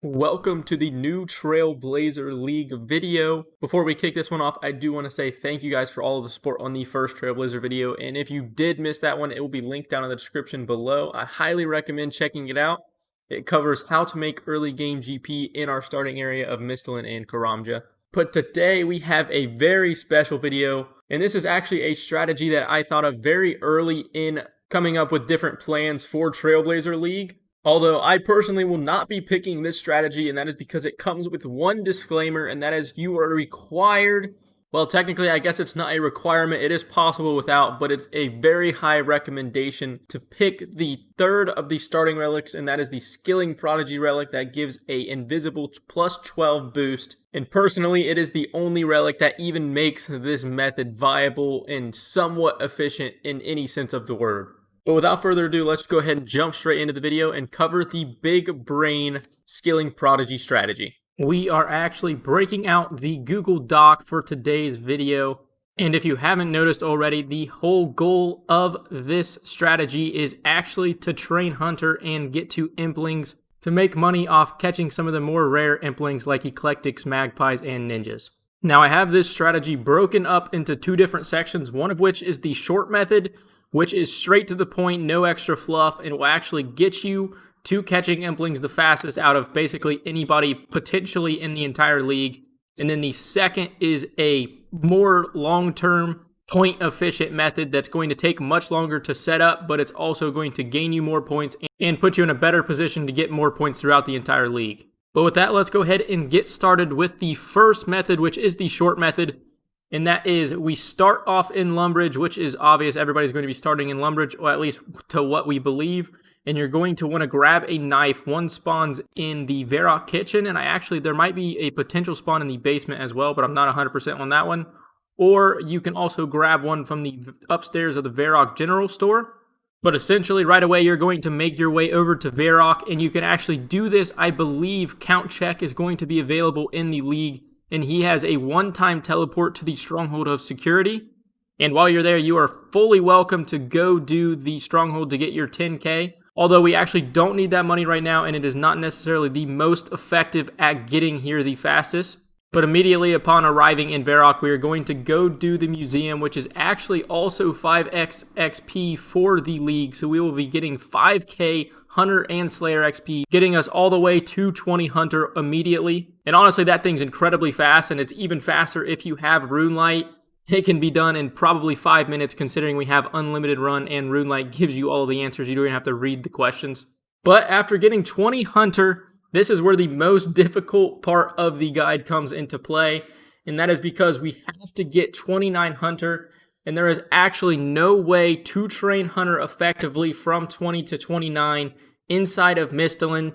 Welcome to the new Trailblazer League video. Before we kick this one off, I do want to say thank you guys for all of the support on the first Trailblazer video, and if you did miss that one, it will be linked down in the description below. I highly recommend checking it out. It covers how to make early game GP in our starting area of Misthalin and Karamja. But today we have a very special video, and this is actually a strategy that I thought of very early in coming up with different plans for Trailblazer League. Although I personally will not be picking this strategy, and that is because it comes with one disclaimer, and that is you are required, well technically I guess it's not a requirement, it is possible without, but it's a very high recommendation to pick the third of the starting relics, and that is the Skilling Prodigy relic that gives a invisible plus 12 boost. And personally, it is the only relic that even makes this method viable and somewhat efficient in any sense of the word. But without further ado, let's go ahead and jump straight into the video and cover the big brain Skilling Prodigy strategy. We are actually breaking out the Google Doc for today's video. And if you haven't noticed already, the whole goal of this strategy is actually to train Hunter and get to Implings to make money off catching some of the more rare Implings like Eclectics, Magpies, and Ninjas. Now I have this strategy broken up into two different sections, one of which is the short method, which is straight to the point, no extra fluff, and will actually get you to catching Implings the fastest out of basically anybody potentially in the entire league. And then the second is a more long-term, point-efficient method that's going to take much longer to set up, but it's also going to gain you more points and put you in a better position to get more points throughout the entire league. But with that, let's go ahead and get started with the first method, which is the short method. And that is, we start off in Lumbridge, which is obvious. Everybody's going to be starting in Lumbridge, or at least to what we believe. And you're going to want to grab a knife. One spawns in the Graahk kitchen, and there might be a potential spawn in the basement as well, but I'm not 100% on that one. Or you can also grab one from the upstairs of the Graahk general store. But essentially, right away, you're going to make your way over to Graahk, and you can actually do this. I believe Count Check is going to be available in the league, and he has a one-time teleport to the Stronghold of Security. And while you're there, you are fully welcome to go do the Stronghold to get your 10k. Although we actually don't need that money right now, and it is not necessarily the most effective at getting here the fastest. But immediately upon arriving in Graahk, we are going to go do the museum, which is actually also 5x XP for the league. So we will be getting 5k Hunter and Slayer XP, getting us all the way to 20 Hunter immediately. And honestly, that thing's incredibly fast, and it's even faster if you have Runelight. It can be done in probably 5 minutes, considering we have unlimited run, and Runelight gives you all the answers. You don't even have to read the questions. But after getting 20 Hunter, this is where the most difficult part of the guide comes into play, and that is because we have to get 29 Hunter, and there is actually no way to train Hunter effectively from 20 to 29 inside of Misthalin.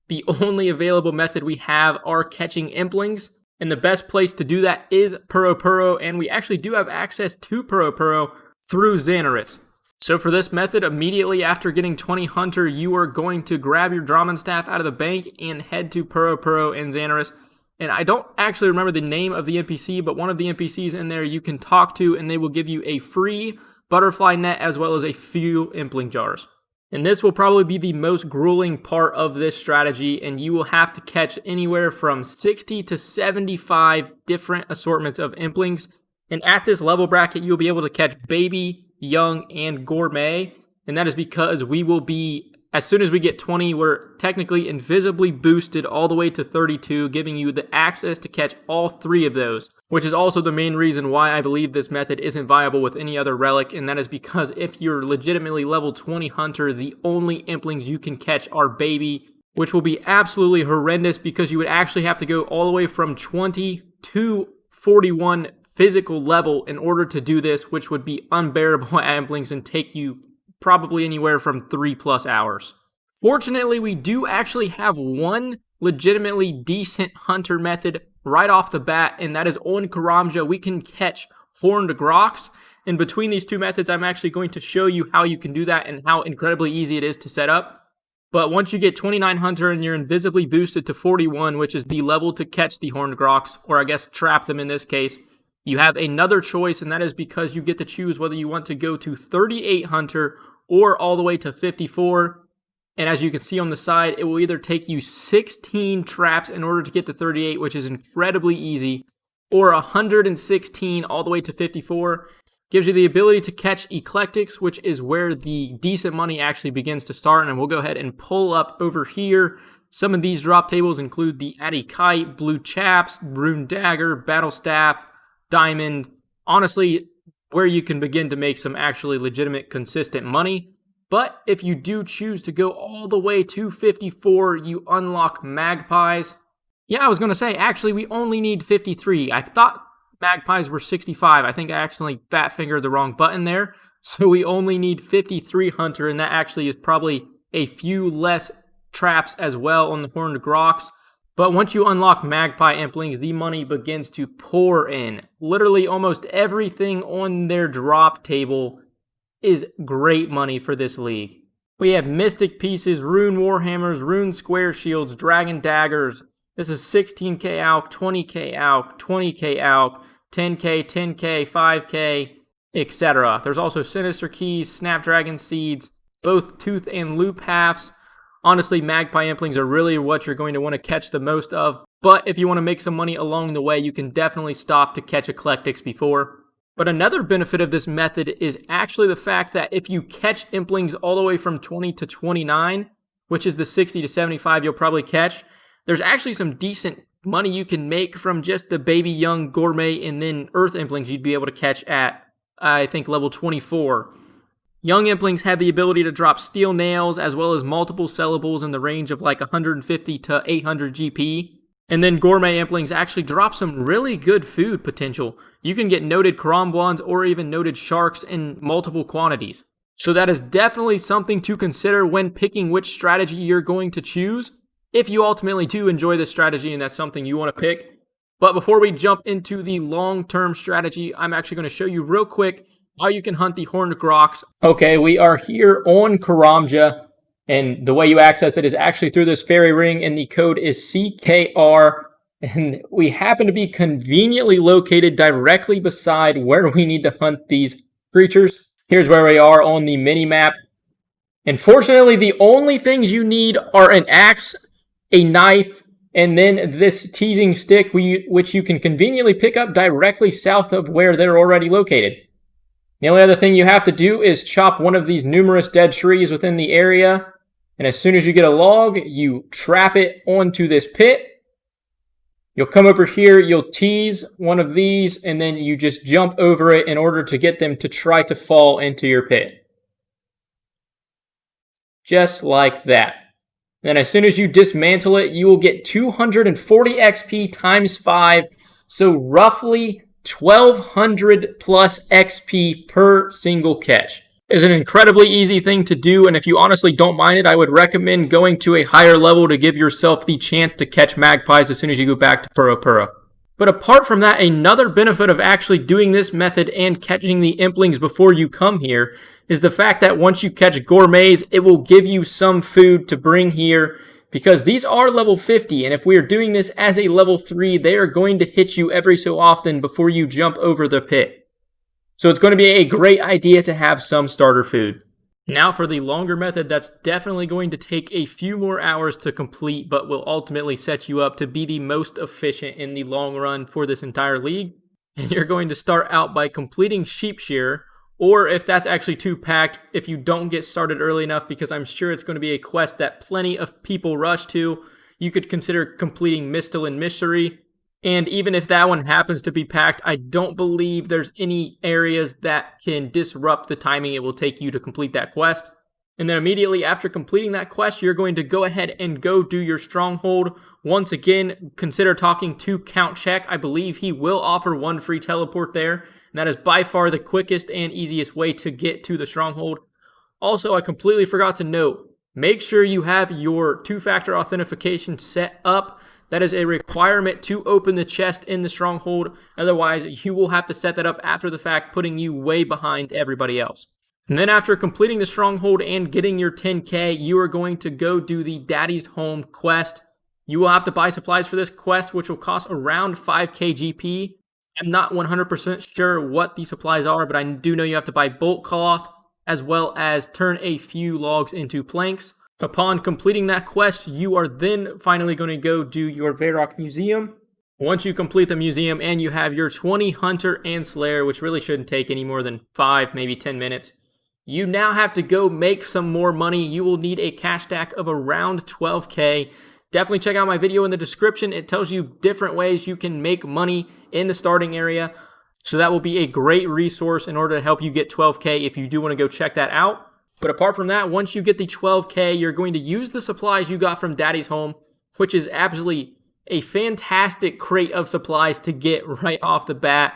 The only available method we have are catching Implings, and the best place to do that is Puro, and we actually do have access to Puro through Xanaris. So for this method, immediately after getting 20 Hunter, you are going to grab your Drum and Staff out of the bank and head to Puro and Xanaris. And I don't actually remember the name of the NPC, but one of the NPCs in there you can talk to, and they will give you a free butterfly net as well as a few Impling jars. And this will probably be the most grueling part of this strategy, and you will have to catch anywhere from 60 to 75 different assortments of Implings. And at this level bracket, you'll be able to catch Baby, Young, and Gourmet. And that is because we will be, as soon as we get 20, we're technically invisibly boosted all the way to 32, giving you the access to catch all three of those, which is also the main reason why I believe this method isn't viable with any other relic, and that is because if you're legitimately level 20 Hunter, the only Implings you can catch are Baby, which will be absolutely horrendous because you would actually have to go all the way from 20 to 41 physical level in order to do this, which would be unbearable at Implings and take you probably anywhere from 3+ hours. Fortunately, we do actually have one legitimately decent Hunter method right off the bat, and that is on Karamja. We can catch horned Graahks, and between these two methods, I'm actually going to show you how you can do that and how incredibly easy it is to set up. But once you get 29 Hunter and you're invisibly boosted to 41, which is the level to catch the horned Graahks, or I guess trap them in this case, you have another choice, and that is because you get to choose whether you want to go to 38 Hunter or all the way to 54. And as you can see on the side, it will either take you 16 traps in order to get to 38, which is incredibly easy, or 116 all the way to 54. Gives you the ability to catch eclectics, which is where the decent money actually begins to start. And we'll go ahead and pull up over here. Some of these drop tables include the Addy Kite, Blue Chaps, Rune Dagger, Battle Staff, Diamond. Honestly, where you can begin to make some actually legitimate, consistent money. But if you do choose to go all the way to 54, you unlock Magpies. Yeah, I was going to say, actually, we only need 53. I thought Magpies were 65. I think I accidentally fat fingered the wrong button there. So we only need 53 Hunter, and that actually is probably a few less traps as well on the Horned Graahks. But once you unlock Magpie Implings, the money begins to pour in. Literally almost everything on their drop table is great money for this league. We have Mystic Pieces, Rune Warhammers, Rune Square Shields, Dragon Daggers. This is 16k ALK, 20k ALK, 20k ALK, 10k, 10k, 5k, etc. There's also Sinister Keys, Snapdragon Seeds, both Tooth and Loop halves. Honestly, Magpie Implings are really what you're going to want to catch the most of, but if you want to make some money along the way, you can definitely stop to catch Eclectics before. But another benefit of this method is actually the fact that if you catch Implings all the way from 20 to 29, which is the 60 to 75 you'll probably catch, there's actually some decent money you can make from just the baby young gourmet and then earth Implings you'd be able to catch at, I think, level 24. Young Implings have the ability to drop steel nails as well as multiple sellables in the range of like 150 to 800 GP. And then Gourmet Implings actually drop some really good food potential. You can get noted Karambwans or even noted sharks in multiple quantities. So that is definitely something to consider when picking which strategy you're going to choose, if you ultimately do enjoy this strategy and that's something you want to pick. But before we jump into the long-term strategy, I'm actually going to show you real quick how you can hunt the Horned Graahks. Okay, we are here on Karamja, and the way you access it is actually through this fairy ring, and the code is CKR, and we happen to be conveniently located directly beside where we need to hunt these creatures. Here's where we are on the mini-map. Unfortunately, the only things you need are an axe, a knife, and then this teasing stick, which you can conveniently pick up directly south of where they're already located. The only other thing you have to do is chop one of these numerous dead trees within the area, and as soon as you get a log, you trap it onto this pit. You'll come over here, you'll tease one of these, and then you just jump over it in order to get them to try to fall into your pit. Just like that. Then as soon as you dismantle it, you will get 240 XP times 5, so roughly 1200 plus XP per single catch. It's an incredibly easy thing to do, and if you honestly don't mind it, I would recommend going to a higher level to give yourself the chance to catch magpies as soon as you go back to Pura Pura. But apart from that, another benefit of actually doing this method and catching the Implings before you come here is the fact that once you catch gourmets, it will give you some food to bring here, because these are level 50, and if we are doing this as a level 3, they are going to hit you every so often before you jump over the pit. So it's going to be a great idea to have some starter food. Now for the longer method, that's definitely going to take a few more hours to complete, but will ultimately set you up to be the most efficient in the long run for this entire league. And you're going to start out by completing Sheep Shear, or if that's actually too packed, if you don't get started early enough, because I'm sure it's going to be a quest that plenty of people rush to, you could consider completing Misthalin Mystery. And even if that one happens to be packed, I don't believe there's any areas that can disrupt the timing it will take you to complete that quest. And then immediately after completing that quest, you're going to go ahead and go do your stronghold. Once again, consider talking to Count Check. I believe he will offer one free teleport there. And that is by far the quickest and easiest way to get to the stronghold. Also, I completely forgot to note, make sure you have your two-factor authentication set up. That is a requirement to open the chest in the stronghold. Otherwise, you will have to set that up after the fact, putting you way behind everybody else. And then after completing the stronghold and getting your 10k, you are going to go do the Daddy's Home quest. You will have to buy supplies for this quest, which will cost around 5k GP. I'm not 100% sure what the supplies are, but I do know you have to buy bolt cloth, as well as turn a few logs into planks. Upon completing that quest, you are then finally going to go do your Graahk Museum. Once you complete the museum and you have your 20 Hunter and Slayer, which really shouldn't take any more than 5, maybe 10 minutes, you now have to go make some more money. You will need a cash stack of around 12K. Definitely check out my video in the description. It tells you different ways you can make money in the starting area. So that will be a great resource in order to help you get 12K if you do want to go check that out. But apart from that, once you get the 12K, you're going to use the supplies you got from Daddy's Home, which is absolutely a fantastic crate of supplies to get right off the bat,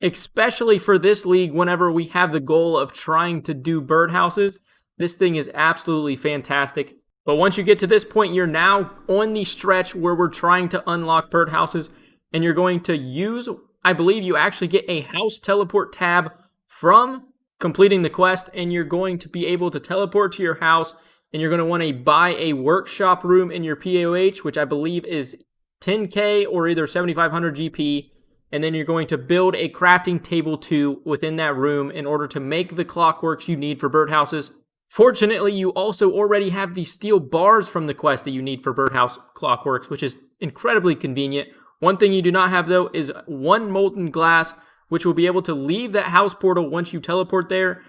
especially for this league whenever we have the goal of trying to do birdhouses. This thing is absolutely fantastic. But once you get to this point, you're now on the stretch where we're trying to unlock birdhouses, and you're going to use, I believe you actually get a house teleport tab from completing the quest, and you're going to be able to teleport to your house, and you're going to want to buy a workshop room in your POH, which I believe is 10K or either 7,500 GP, and then you're going to build a crafting table too within that room in order to make the clockworks you need for birdhouses. Fortunately, you also already have the steel bars from the quest that you need for birdhouse clockworks, which is incredibly convenient. One thing you do not have though is one molten glass, which will be able to leave that house portal once you teleport there,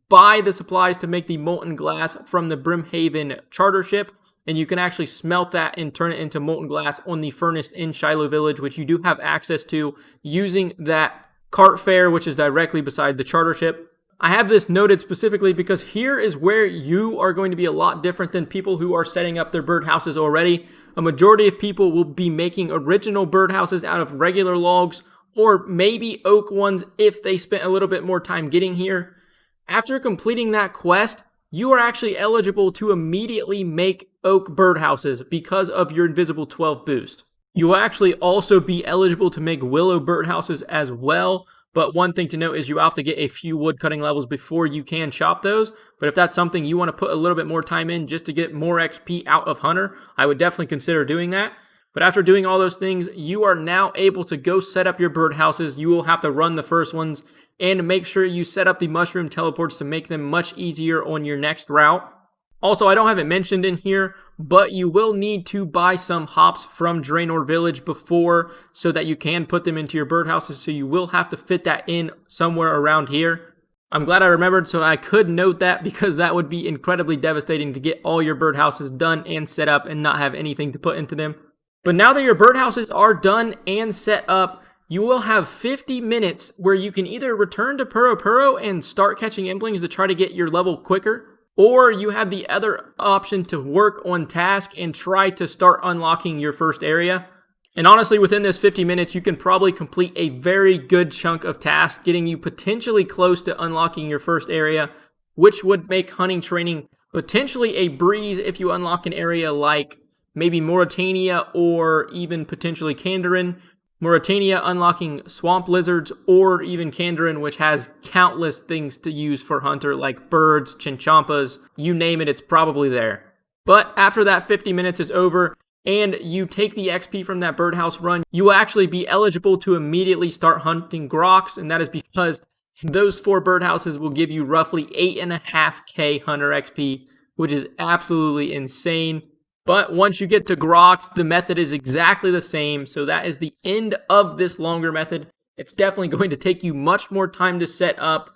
buy the supplies to make the molten glass from the Brimhaven charter ship, and you can actually smelt that and turn it into molten glass on the furnace in Shiloh Village, which you do have access to using that cart fare, which is directly beside the charter ship. I have this noted specifically because here is where you are going to be a lot different than people who are setting up their birdhouses already. A majority of people will be making original birdhouses out of regular logs, or maybe oak ones if they spent a little bit more time getting here. After completing that quest, you are actually eligible to immediately make oak birdhouses because of your Invisible 12 boost. You will actually also be eligible to make willow birdhouses as well, but one thing to note is you have to get a few wood cutting levels before you can chop those. But if that's something you want to put a little bit more time in just to get more XP out of Hunter, I would definitely consider doing that. But after doing all those things, you are now able to go set up your birdhouses. You will have to run the first ones and make sure you set up the mushroom teleports to make them much easier on your next route. Also, I don't have it mentioned in here, but you will need to buy some hops from Draenor Village before so that you can put them into your birdhouses, so you will have to fit that in somewhere around here. I'm glad I remembered so I could note that, because that would be incredibly devastating to get all your birdhouses done and set up and not have anything to put into them. But now that your birdhouses are done and set up, you will have 50 minutes where you can either return to Puro and start catching Implings to try to get your level quicker, or you have the other option to work on task and try to start unlocking your first area. And honestly, within this 50 minutes, you can probably complete a very good chunk of tasks, getting you potentially close to unlocking your first area, which would make hunting training potentially a breeze if you unlock an area like maybe Morytania or even potentially Kandarin. Morytania unlocking swamp lizards, or even Kandarin, which has countless things to use for Hunter, like birds, chinchompas, you name it, it's probably there. But after that 50 minutes is over, and you take the XP from that birdhouse run, you will actually be eligible to immediately start hunting Graahks, and that is because those 4 birdhouses will give you roughly 8.5k Hunter XP, which is absolutely insane. But once you get to Graahks, the method is exactly the same, so that is the end of this longer method. It's definitely going to take you much more time to set up,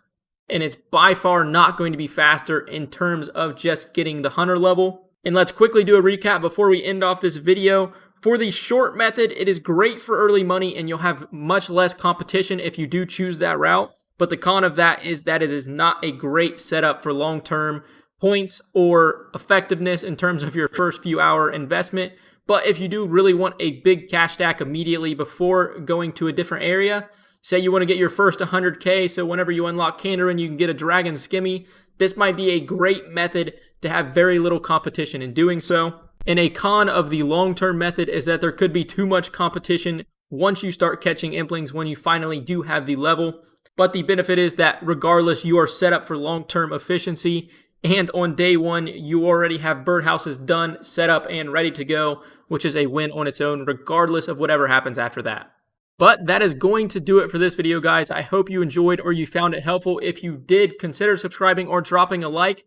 and it's by far not going to be faster in terms of just getting the Hunter level. And let's quickly do a recap before we end off this video. For the short method, it is great for early money, and you'll have much less competition if you do choose that route. But the con of that is it is not a great setup for long-term points or effectiveness in terms of your first few hour investment. But if you do really want a big cash stack immediately before going to a different area, say you want to get your first 100k, so whenever you unlock Kandarin, you can get a dragon skimmy, this might be a great method to have very little competition in doing so. And a con of the long-term method is that there could be too much competition once you start catching Implings when you finally do have the level. But the benefit is that regardless, you are set up for long-term efficiency, and on day 1, you already have birdhouses done, set up, and ready to go, which is a win on its own, regardless of whatever happens after that. But that is going to do it for this video, guys. I hope you enjoyed or you found it helpful. If you did, consider subscribing or dropping a like.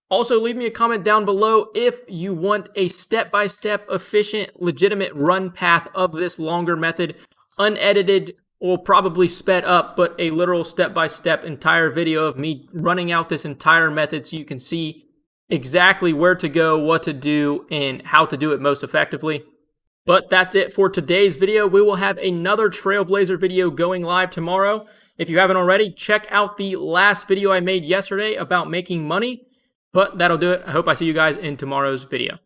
Also, leave me a comment down below if you want a step-by-step, efficient, legitimate run path of this longer method, unedited, or probably sped up, but a literal step-by-step entire video of me running out this entire method so you can see exactly where to go, what to do, and how to do it most effectively. But that's it for today's video. We will have another Trailblazer video going live tomorrow. If you haven't already, check out the last video I made yesterday about making money. But that'll do it. I hope I see you guys in tomorrow's video.